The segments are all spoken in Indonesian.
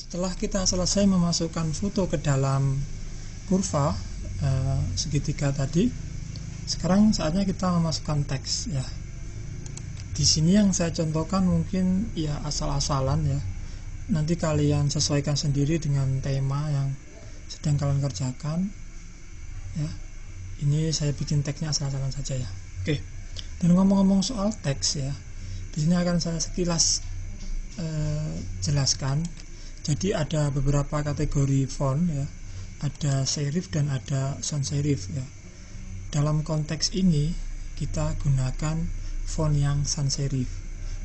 Setelah kita selesai memasukkan foto ke dalam kurva segitiga tadi, sekarang saatnya kita memasukkan teks ya. Di sini yang saya contohkan mungkin ya asal-asalan ya. Nanti kalian sesuaikan sendiri dengan tema yang sedang kalian kerjakan ya. Ini saya bikin teksnya asal-asalan saja ya. Oke. Dan ngomong-ngomong soal teks ya, di sini akan saya sekilas jelaskan. Jadi ada beberapa kategori font ya, ada serif dan ada sans serif ya. Dalam konteks ini kita gunakan font yang sans serif,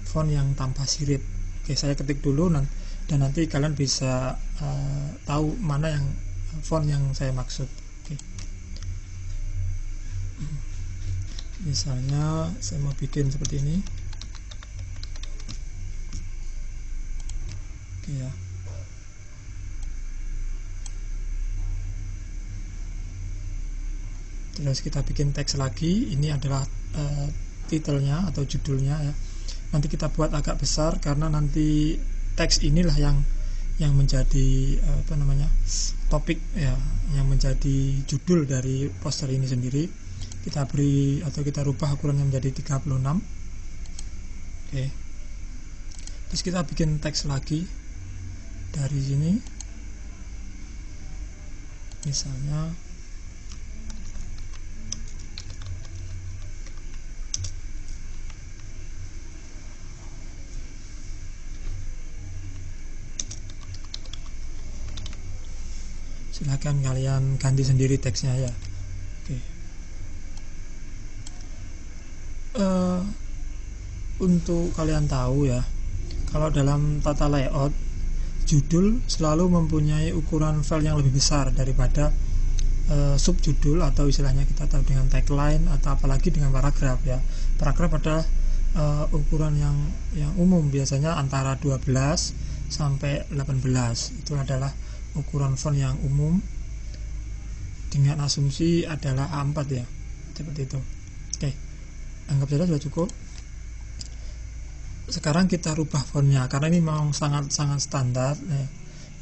font yang tanpa sirip. Oke, saya ketik dulu dan nanti kalian bisa tahu mana yang font yang saya maksud. Oke. Misalnya saya mau bikin seperti ini. Oke ya. Terus kita bikin teks lagi. Ini adalah titelnya atau judulnya ya. Nanti kita buat agak besar karena nanti teks inilah yang menjadi topik ya, yang menjadi judul dari poster ini sendiri. Kita beri atau kita rubah ukurannya menjadi 36. Oke. Terus kita bikin teks lagi dari sini. Misalnya silahkan kalian ganti sendiri teksnya ya. Oke. Untuk kalian tahu ya, kalau dalam tata layout, judul selalu mempunyai ukuran file yang lebih besar daripada subjudul atau istilahnya kita tahu dengan tagline atau apalagi dengan paragraf ya. Paragraf adalah ukuran yang umum, biasanya antara 12 sampai 18. Itu adalah ukuran font yang umum dengan asumsi adalah A4 ya, seperti itu. Oke, anggap saja sudah cukup. Sekarang kita rubah fontnya karena ini memang sangat standar ya.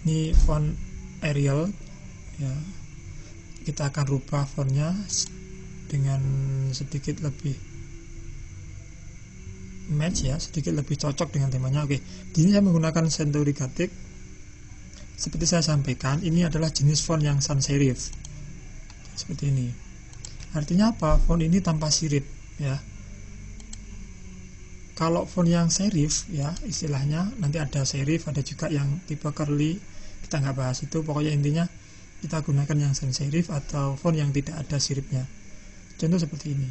Ini font Arial ya. Kita akan rubah fontnya dengan sedikit lebih match ya, sedikit lebih cocok dengan temanya. Oke, di sini saya menggunakan Century Gothic. Seperti saya sampaikan, ini adalah jenis font yang sans serif. Seperti ini. Artinya apa? Font ini tanpa sirip ya. Kalau font yang serif ya, istilahnya nanti ada serif, ada juga yang tipe curly. Kita nggak bahas itu. Pokoknya intinya kita gunakan yang sans serif atau font yang tidak ada siripnya. Contoh seperti ini.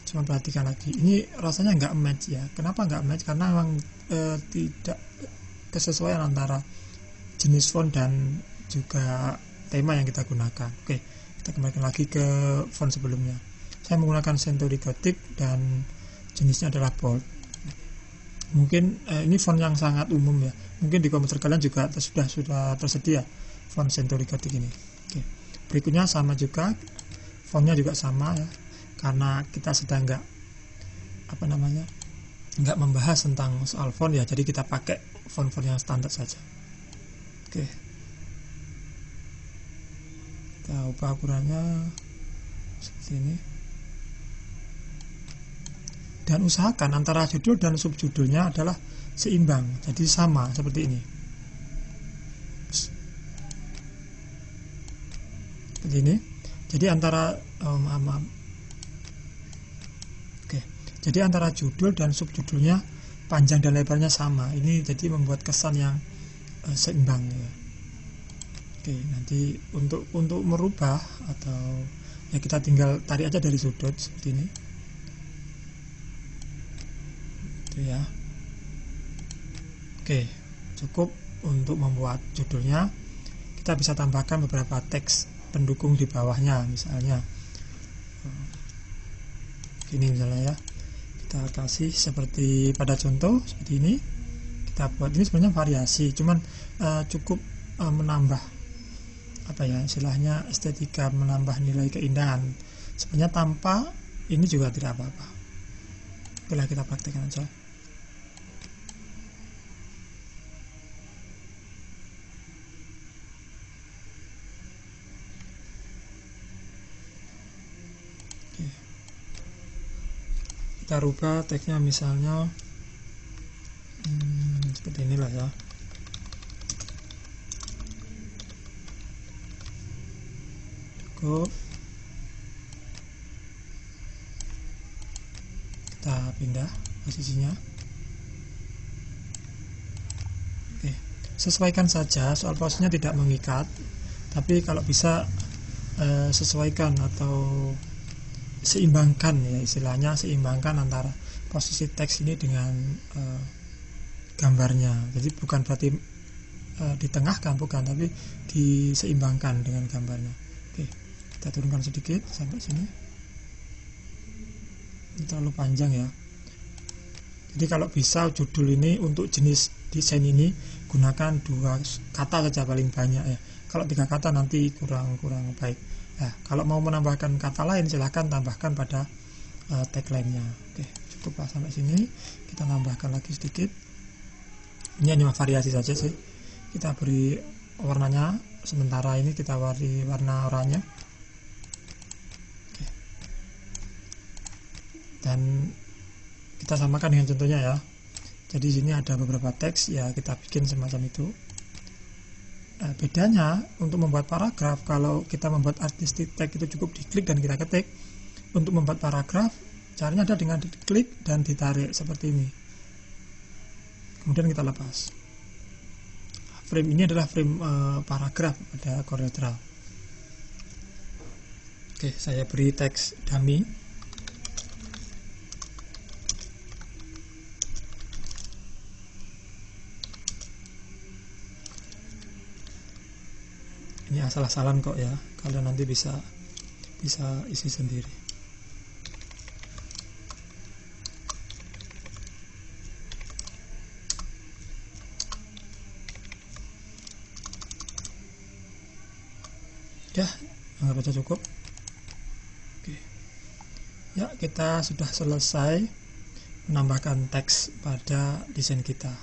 Cuma perhatikan lagi. Ini rasanya nggak match ya. Kenapa nggak match? Karena memang tidak kesesuaian antara jenis font dan juga tema yang kita gunakan. Oke, kita kembali lagi ke font sebelumnya. Saya menggunakan Century Gothic dan jenisnya adalah bold. Mungkin ini font yang sangat umum ya. Mungkin di komputer kalian juga sudah tersedia font Century Gothic ini. Oke. Berikutnya sama juga, fontnya juga sama ya. Karena kita sedang nggak membahas tentang soal font ya, jadi kita pakai font-font yang standar saja. Oke. Kita ubah ukurannya seperti ini. Dan usahakan antara judul dan subjudulnya adalah seimbang, jadi sama seperti ini. Seperti ini. Jadi antara jadi antara judul dan subjudulnya panjang dan lebarnya sama. Ini jadi membuat kesan yang seimbang ya. Oke, nanti untuk merubah atau ya kita tinggal tarik aja dari sudut seperti ini. Itu ya. Oke, cukup untuk membuat judulnya. Kita bisa tambahkan beberapa teks pendukung di bawahnya, misalnya ini misalnya ya. Kita kasih seperti pada contoh seperti ini. Kita buat ini sebenarnya variasi, cuman cukup menambah istilahnya estetika, menambah nilai keindahan. Sebenarnya tanpa ini juga tidak apa-apa. Oke, kita praktekkan aja. kita rubah teksnya misalnya seperti inilah ya. Cukup. Kita pindah posisinya. Oke, sesuaikan saja, soal posisinya tidak mengikat, tapi kalau bisa sesuaikan atau seimbangkan ya, istilahnya seimbangkan antara posisi teks ini dengan gambarnya. Jadi bukan berarti ditengahkan, bukan, tapi diseimbangkan dengan gambarnya. Oke, kita turunkan sedikit sampai sini. Ini terlalu panjang ya. Jadi kalau bisa judul ini untuk jenis desain ini gunakan 2 kata saja paling banyak ya. Kalau 3 kata nanti kurang baik. Nah, kalau mau menambahkan kata lain silahkan tambahkan pada tagline-nya. Oke, cukuplah sampai sini. Kita tambahkan lagi sedikit. Ini hanya variasi saja sih. Kita beri warnanya, sementara ini kita beri warna oranye. Oke. Dan kita samakan dengan contohnya ya. Jadi sini ada beberapa teks ya, kita bikin semacam itu. Bedanya untuk membuat paragraf, kalau kita membuat artistic tag itu cukup diklik dan kita ketik. Untuk membuat paragraf, caranya ada dengan diklik dan ditarik seperti ini. Kemudian kita lepas. Frame ini adalah frame paragraf pada CorelDRAW. Oke, saya beri teks dummy. Ini asal-asalan kok ya, kalian nanti bisa isi sendiri. Ya, anggap aja cukup. Oke. Ya, kita sudah selesai menambahkan teks pada desain kita.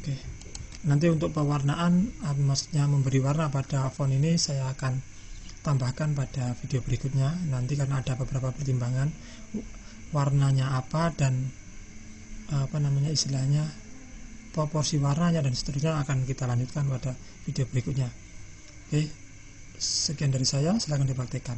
Oke. Nanti untuk pewarnaan, maksudnya memberi warna pada font ini, saya akan tambahkan pada video berikutnya nanti, karena ada beberapa pertimbangan warnanya apa dan istilahnya proporsi warnanya dan seterusnya akan kita lanjutkan pada video berikutnya. Oke, sekian dari saya, silakan dipraktekkan.